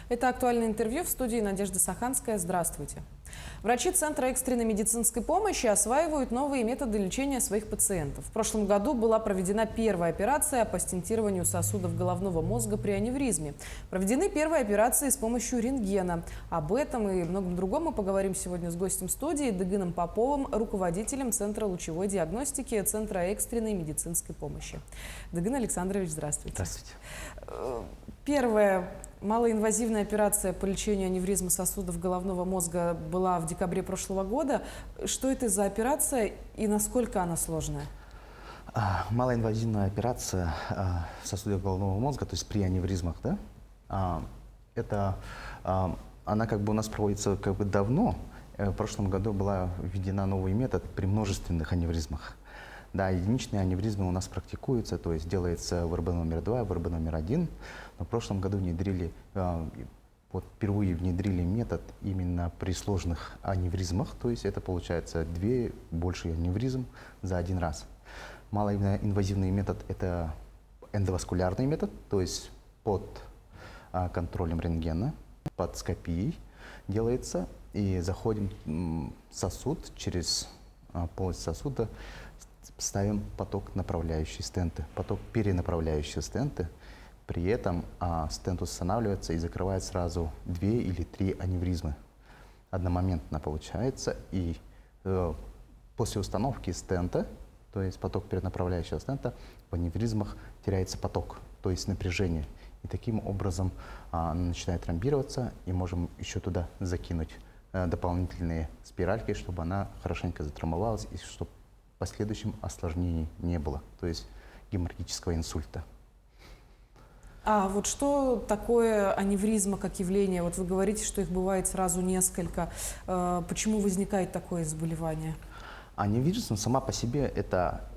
Это актуальное интервью в студии Надежда Саханская. Здравствуйте. Врачи Центра экстренной медицинской помощи осваивают новые методы лечения своих пациентов. В прошлом году была проведена первая операция по стентированию сосудов головного мозга при аневризме. Проведены первые операции с помощью рентгена. Об этом и многом другом мы поговорим сегодня с гостем студии Дыгыном Поповым, руководителем Центра лучевой диагностики Центра экстренной медицинской помощи. Дыгын Александрович, здравствуйте. Здравствуйте. Первая малоинвазивная операция по лечению аневризмы сосудов головного мозга была в декабре прошлого года. Что это за операция и насколько она сложная? Малоинвазивная операция сосудов головного мозга, то есть при аневризмах, да? Она как бы у нас проводится как бы давно. В прошлом году была введена новый метод при множественных аневризмах. Да, единичные аневризмы у нас практикуются, то есть делается ВРБ номер 2, ВРБ номер 1. Но в прошлом году впервые внедрили метод именно при сложных аневризмах, то есть это получается больше аневризм за один раз. Малоинвазивный метод – это эндоваскулярный метод, то есть под контролем рентгена, под скопией делается, и заходим в сосуд, через полость сосуда ставим поток направляющие стенты, поток перенаправляющие стенты. При этом стент устанавливается и закрывает сразу 2 или 3 аневризмы. Одномоментно получается. И после установки стента, то есть поток перенаправляющего стента, в аневризмах теряется поток, то есть напряжение. И таким образом она начинает тромбироваться, и можем еще туда закинуть дополнительные спиральки, чтобы она хорошенько затрамбовалась и чтобы в последующем осложнений не было, то есть геморрагического инсульта. А вот что такое аневризма как явление? Вот вы говорите, что их бывает сразу несколько. Почему возникает такое заболевание? Аневризма сама по себе – это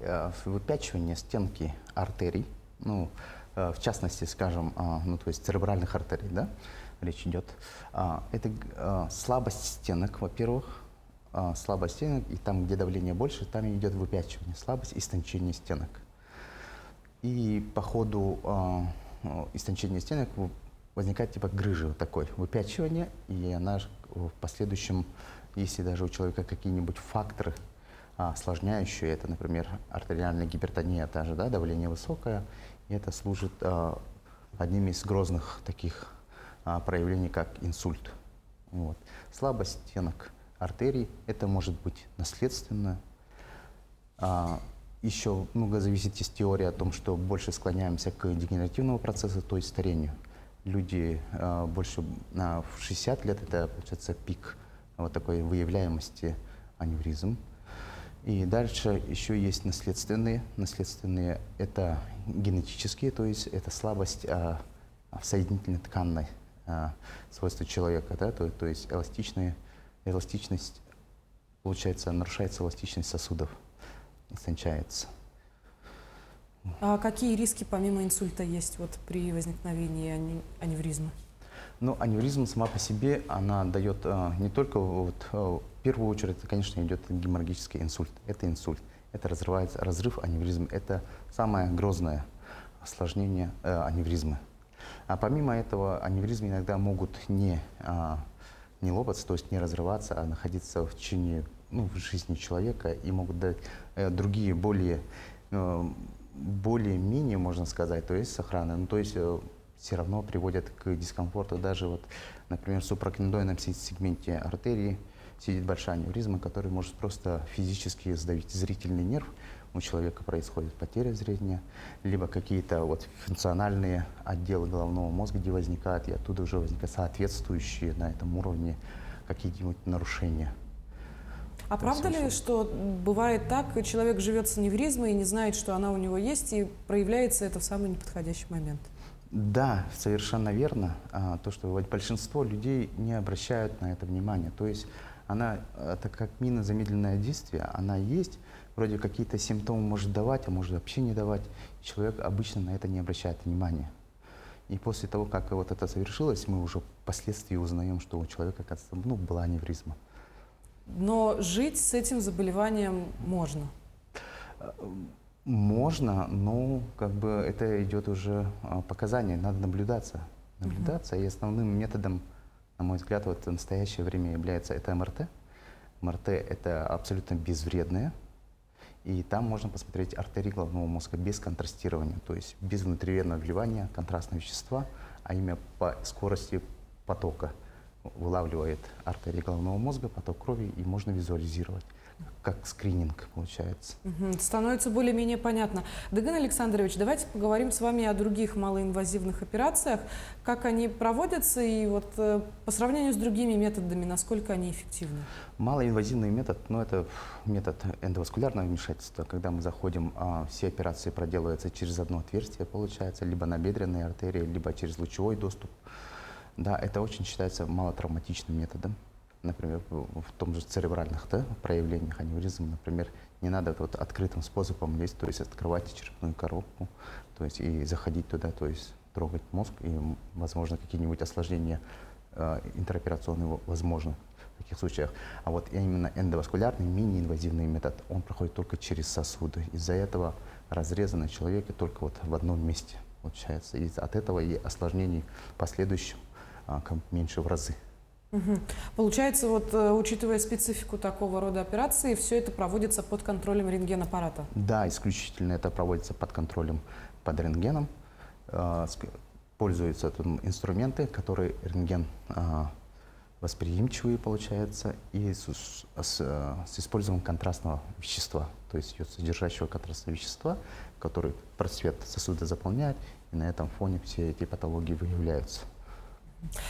выпячивание стенки артерий, в частности, скажем, то есть церебральных артерий, да, речь идет. Это слабость стенок, во-первых, слабость стенок, и там, где давление больше, там идет выпячивание, слабость, истончение стенок. И по ходу истончения стенок возникает типа грыжи, вот такое выпячивание, и она в последующем, если даже у человека какие-нибудь факторы осложняющие, это, например, артериальная гипертония, та же, да, давление высокое, и это служит одним из грозных таких проявлений, как инсульт. Вот. Слабость стенок артерий, это может быть наследственно. Еще много зависит из теории о том, что больше склоняемся к дегенеративному процессу, то есть старению. Люди больше в 60 лет, это получается пик вот такой выявляемости аневризм. И дальше еще есть наследственные. Наследственные – это генетические, то есть это слабость в соединительно-тканной свойства человека, да, то есть эластичность, получается, нарушается эластичность сосудов, истончается. А какие риски помимо инсульта есть вот при возникновении аневризмы? Аневризма сама по себе, она дает не только, в первую очередь, конечно, идет геморрагический инсульт. Это инсульт, это разрыв аневризм, это самое грозное осложнение аневризмы. А помимо этого, аневризмы иногда могут не лопаться, то есть не разрываться, а находиться в течение в жизни человека и могут дать другие, более-менее, можно сказать, то есть сохранные, то есть все равно приводят к дискомфорту. Даже, например, в супракондойном сегменте артерии сидит большая аневризма, которая может просто физически сдавить зрительный нерв. У человека происходит потеря зрения, либо какие-то функциональные отделы головного мозга, где возникают, и оттуда уже возникают соответствующие на этом уровне какие-нибудь нарушения. А правда ли, что бывает так, человек живет с аневризмой и не знает, что она у него есть, и проявляется это в самый неподходящий момент? Да, совершенно верно. То, что большинство людей не обращают на это внимания. То есть это как минозамедленное действие, она есть, вроде какие-то симптомы может давать, а может вообще не давать. Человек обычно на это не обращает внимания. И после того, как это совершилось, мы уже впоследствии узнаем, что у человека, оказывается, была аневризма. Но жить с этим заболеванием можно? Можно, но это идет уже показания, надо наблюдаться. наблюдаться. И основным методом, на мой взгляд, вот в настоящее время является это МРТ. МРТ – это абсолютно безвредное. И там можно посмотреть артерии головного мозга без контрастирования, то есть без внутривенного вливания контрастного вещества, а именно по скорости потока вылавливает артерии головного мозга, поток крови, и можно визуализировать, как скрининг получается. Становится более-менее понятно. Даган Александрович, давайте поговорим с вами о других малоинвазивных операциях. Как они проводятся и вот по сравнению с другими методами, насколько они эффективны? Малоинвазивный метод, это метод эндоваскулярного вмешательства, когда мы заходим, все операции проделываются через одно отверстие, получается, либо на бедренные артерии, либо через лучевой доступ. Да, это очень считается малотравматичным методом. Например, в том же церебральных проявлениях аневризм, например, не надо открытым способом лезть, то есть открывать черепную коробку, то есть и заходить туда, то есть трогать мозг, и, возможно, какие-нибудь осложнения интероперационные возможны в таких случаях. А вот именно эндоваскулярный, мини-инвазивный метод, он проходит только через сосуды. Из-за этого разрезы на человеке только вот в одном месте получается. И от этого и осложнений последующих меньше в разы. Получается, вот учитывая специфику такого рода операции, все это проводится под контролем рентгенаппарата? Да, исключительно это проводится под контролем, под рентгеном. Пользуются инструменты, которые рентген восприимчивые, получается, и с использованием контрастного вещества, то есть содержащего контрастного вещества, который просвет сосуда заполняет, и на этом фоне все эти патологии выявляются.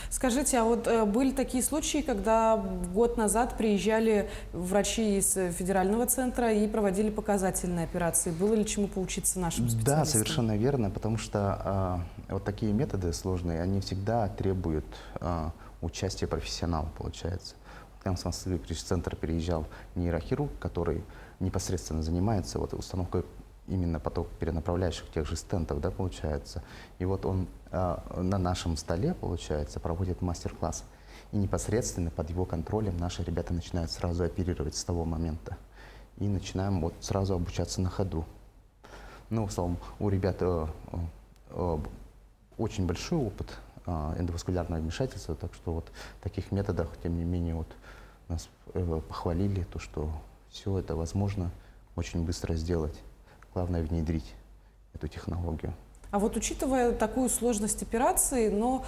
Скажите, а вот были такие случаи, когда год назад приезжали врачи из федерального центра и проводили показательные операции? Было ли чему поучиться нашим специалистам? Да, совершенно верно, потому что вот такие методы сложные, они всегда требуют участия профессионала, получается. К нам в Москве в центр переезжал нейрохирург, который непосредственно занимается установкой именно поток перенаправляющих тех же стентов, да, получается. И вот он на нашем столе, получается, проводит мастер-класс. И непосредственно под его контролем наши ребята начинают сразу оперировать с того момента. И начинаем сразу обучаться на ходу. Ну, в целом, у ребят очень большой опыт эндоваскулярного вмешательства, так что вот в таких методах, тем не менее, нас похвалили, то, что все это возможно очень быстро сделать. Главное внедрить эту технологию. А вот учитывая такую сложность операции, но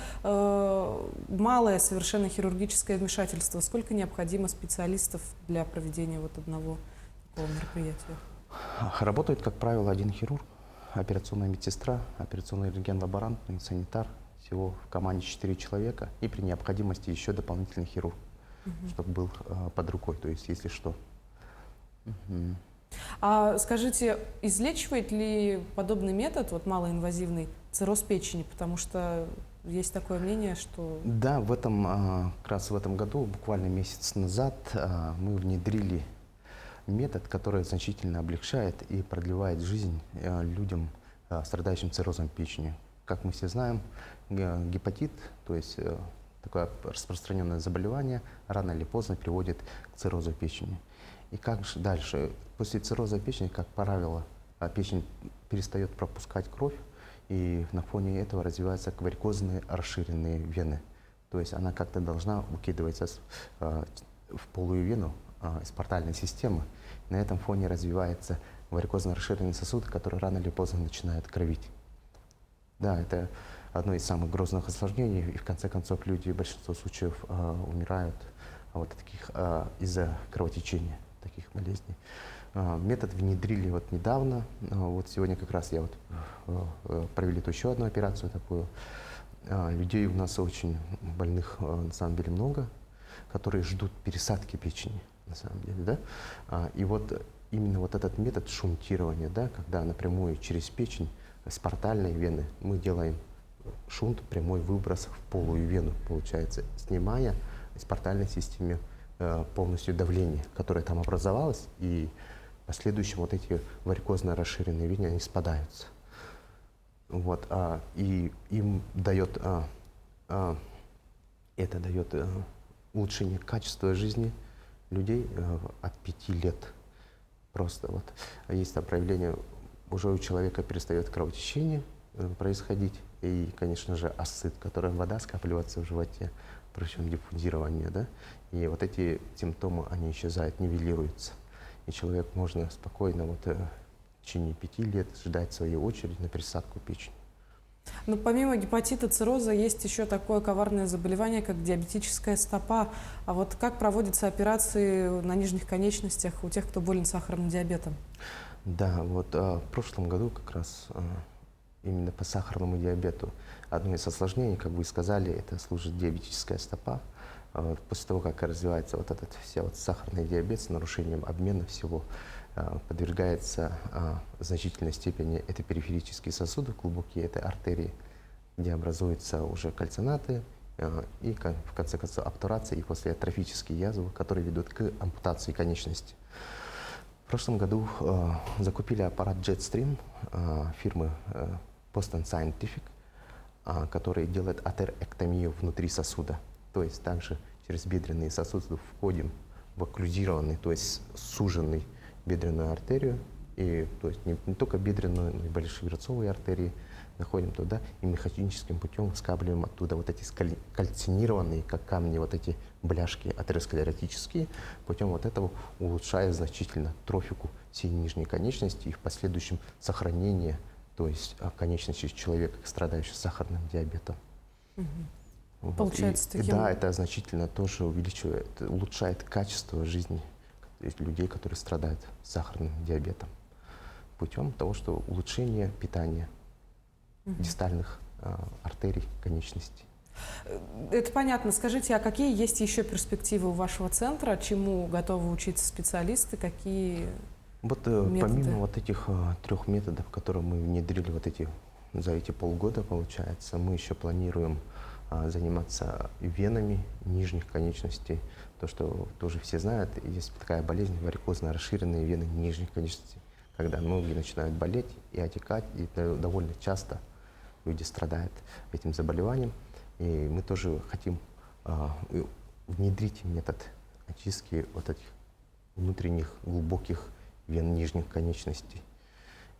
малое совершенно хирургическое вмешательство, сколько необходимо специалистов для проведения вот одного такого мероприятия? Работает, как правило, один хирург, операционная медсестра, операционный рентген-лаборант, санитар. Всего в команде 4 человека. И при необходимости еще дополнительный хирург, чтобы был под рукой, то есть если что. А скажите, излечивает ли подобный метод, малоинвазивный, цирроз печени? Потому что есть такое мнение, что... Да, как раз в этом году, буквально месяц назад, мы внедрили метод, который значительно облегчает и продлевает жизнь людям, страдающим циррозом печени. Как мы все знаем, гепатит, то есть такое распространенное заболевание, рано или поздно приводит к циррозу печени. И как же дальше? После цирроза печени, как правило, печень перестает пропускать кровь, и на фоне этого развиваются варикозные расширенные вены. То есть она как-то должна выкидываться в полую вену из портальной системы. На этом фоне развивается варикозно расширенный сосуд, который рано или поздно начинает кровить. Да, это одно из самых грозных осложнений, и в конце концов люди в большинстве случаев умирают из-за кровотечения таких болезней. Метод внедрили недавно. Сегодня как раз провели еще одну операцию такую. Людей у нас очень больных на самом деле много, которые ждут пересадки печени на самом деле, да. И именно этот метод шунтирования, да, когда напрямую через печень с портальной вены мы делаем шунт, прямой выброс в полую вену, получается, снимая из портальной системы полностью давление, которое там образовалось, и в последующем эти варикозно расширенные вены, они спадаются. И им это дает улучшение качества жизни людей от 5 лет. Просто есть там проявление, уже у человека перестает кровотечение, происходить. И, конечно же, асцит, которая вода скапливается в животе, причем диффузирование, да. И вот эти симптомы, они исчезают, нивелируются. И человек можно спокойно в течение 5 лет ждать своей очереди на пересадку печени. Но помимо гепатита, цирроза, есть еще такое коварное заболевание, как диабетическая стопа. А вот как проводятся операции на нижних конечностях у тех, кто болен сахарным диабетом? Да, вот в прошлом году как раз именно по сахарному диабету одно из осложнений, как вы сказали, это служит диабетическая стопа. После того, как развивается вот этот сахарный диабет с нарушением обмена всего, подвергается в значительной степени это периферические сосуды глубокие, это артерии, где образуются уже кальцинаты и в конце концов обтурация и после атрофические язвы, которые ведут к ампутации конечности. В прошлом году закупили аппарат Jetstream фирмы Boston Scientific, который делает атерэктомию внутри сосуда. То есть также через бедренные сосуды входим в окклюзированный, то есть суженный бедренную артерию, и то есть не только бедренную, но и большевирцовые артерии, заходим туда и механическим путем скапливаем оттуда вот эти кальцинированные, как камни, вот эти бляшки атеросклеротические, путем вот этого улучшая значительно трофику всей нижней конечности и в последующем сохранение, то есть конечности человека, страдающего сахарным диабетом. Вот. Получается, таким... Да, это значительно тоже увеличивает, улучшает качество жизни людей, которые страдают сахарным диабетом, путем того, что улучшение питания дистальных артерий конечностей. Это понятно. Скажите, а какие есть еще перспективы у вашего центра? Чему готовы учиться специалисты? Какие Вот методы? помимо вот этих 3 методов, которые мы внедрили за эти полгода, получается, мы еще планируем заниматься венами нижних конечностей. То, что тоже все знают, есть такая болезнь, варикозно расширенные вены нижних конечностей, когда ноги начинают болеть и отекать, и довольно часто люди страдают этим заболеванием. И мы тоже хотим внедрить метод очистки вот этих внутренних глубоких вен нижних конечностей.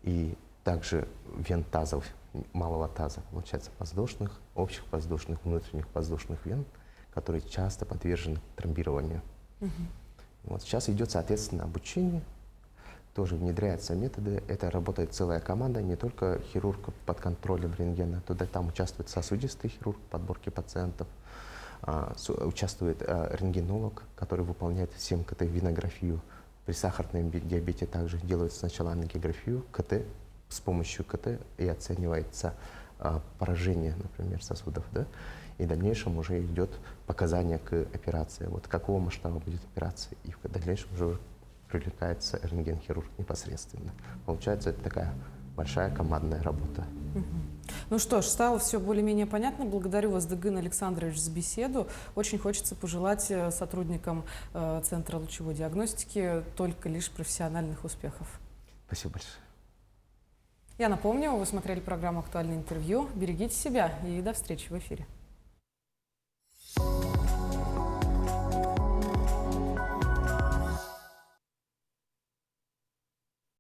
И также вен тазов, малого таза, получается, подвздошных, общих подвздошных, внутренних подвздошных вен, которые часто подвержены тромбированию. Вот сейчас идет, соответственно, обучение, тоже внедряются методы, это работает целая команда, не только хирург под контролем рентгена, там участвует сосудистый хирург в подборке пациентов, участвует рентгенолог, который выполняет 7 КТ-венографию. При сахарном диабете также делают сначала ангиографию, КТ, с помощью КТ и оценивается поражение, например, сосудов, да? И в дальнейшем уже идет показания к операции, вот какого масштаба будет операция, и в дальнейшем уже привлекается рентген-хирург непосредственно. Получается, это такая большая командная работа. Ну что ж, стало все более-менее понятно. Благодарю вас, Дагын Александрович, за беседу. Очень хочется пожелать сотрудникам Центра лучевой диагностики только лишь профессиональных успехов. Спасибо большое. Я напомню, вы смотрели программу «Актуальное интервью». Берегите себя и до встречи в эфире.